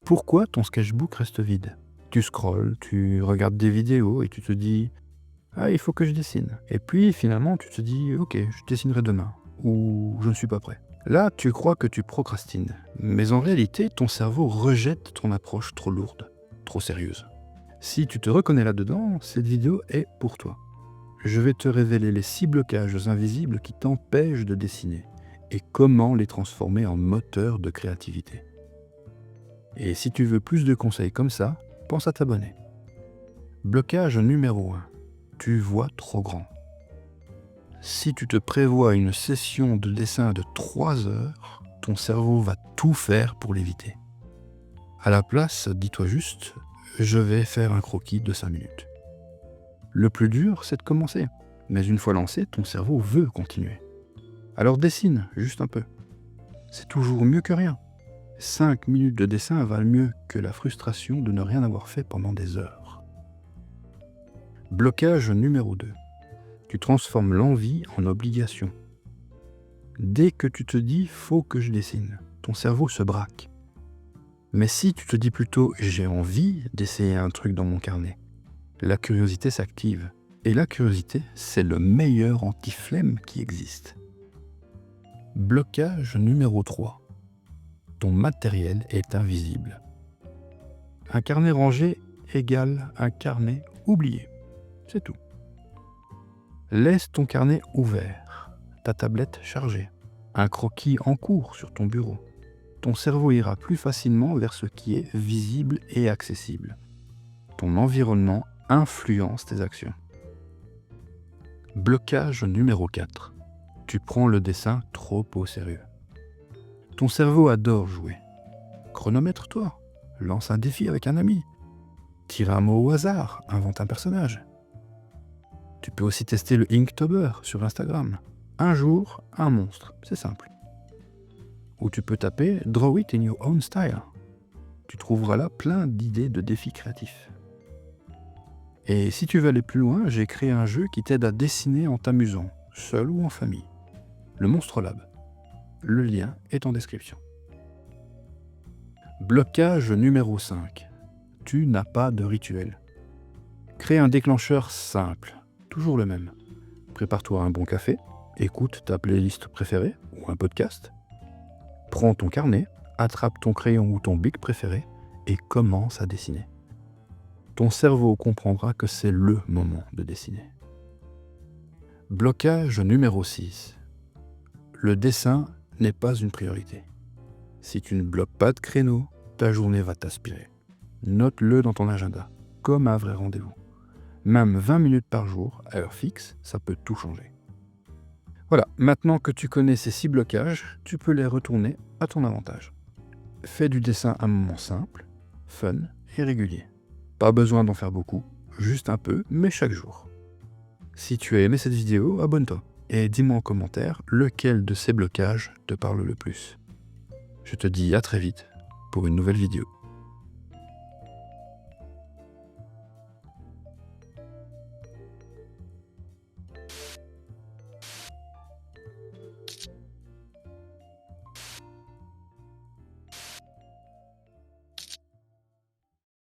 Pourquoi ton sketchbook reste vide? Tu scrolles, tu regardes des vidéos et tu te dis: «Ah, il faut que je dessine» et puis finalement tu te dis: «OK, je dessinerai demain» ou «Je ne suis pas prêt». Là, tu crois que tu procrastines, mais en réalité, ton cerveau rejette ton approche trop lourde, trop sérieuse. Si tu te reconnais là-dedans, cette vidéo est pour toi. Je vais te révéler les 6 blocages invisibles qui t'empêchent de dessiner et comment les transformer en moteur de créativité. Et si tu veux plus de conseils comme ça, pense à t'abonner. Blocage numéro 1. Tu vois trop grand. Si tu te prévois une session de dessin de 3 heures, ton cerveau va tout faire pour l'éviter. À la place, dis-toi juste, je vais faire un croquis de 5 minutes. Le plus dur, c'est de commencer. Mais une fois lancé, ton cerveau veut continuer. Alors dessine, juste un peu. C'est toujours mieux que rien. 5 minutes de dessin valent mieux que la frustration de ne rien avoir fait pendant des heures. Blocage numéro 2. Tu transformes l'envie en obligation. Dès que tu te dis « faut que je dessine », ton cerveau se braque. Mais si tu te dis plutôt « j'ai envie d'essayer un truc dans mon carnet », la curiosité s'active. Et la curiosité, c'est le meilleur anti-flemme qui existe. Blocage numéro 3. Ton matériel est invisible. Un carnet rangé égale un carnet oublié. C'est tout. Laisse ton carnet ouvert, ta tablette chargée, un croquis en cours sur ton bureau. Ton cerveau ira plus facilement vers ce qui est visible et accessible. Ton environnement influence tes actions. Blocage numéro 4. Tu prends le dessin trop au sérieux. Ton cerveau adore jouer. Chronomètre-toi, lance un défi avec un ami. Tire un mot au hasard, invente un personnage. Tu peux aussi tester le Inktober sur Instagram. Un jour, un monstre, c'est simple. Ou tu peux taper « Draw it in your own style ». Tu trouveras là plein d'idées de défis créatifs. Et si tu veux aller plus loin, j'ai créé un jeu qui t'aide à dessiner en t'amusant, seul ou en famille. Le Monstre Lab. Le lien est en description. Blocage numéro 5. Tu n'as pas de rituel. Crée un déclencheur simple, toujours le même. Prépare-toi un bon café, écoute ta playlist préférée ou un podcast. Prends ton carnet, attrape ton crayon ou ton bic préféré et commence à dessiner. Ton cerveau comprendra que c'est le moment de dessiner. Blocage numéro 6. Le dessin n'est pas une priorité. Si tu ne bloques pas de créneau, ta journée va t'aspirer. Note-le dans ton agenda, comme un vrai rendez-vous. Même 20 minutes par jour, à heure fixe, ça peut tout changer. Voilà, maintenant que tu connais ces 6 blocages, tu peux les retourner à ton avantage. Fais du dessin un moment simple, fun et régulier. Pas besoin d'en faire beaucoup, juste un peu, mais chaque jour. Si tu as aimé cette vidéo, abonne-toi et dis-moi en commentaire lequel de ces blocages te parle le plus. Je te dis à très vite pour une nouvelle vidéo.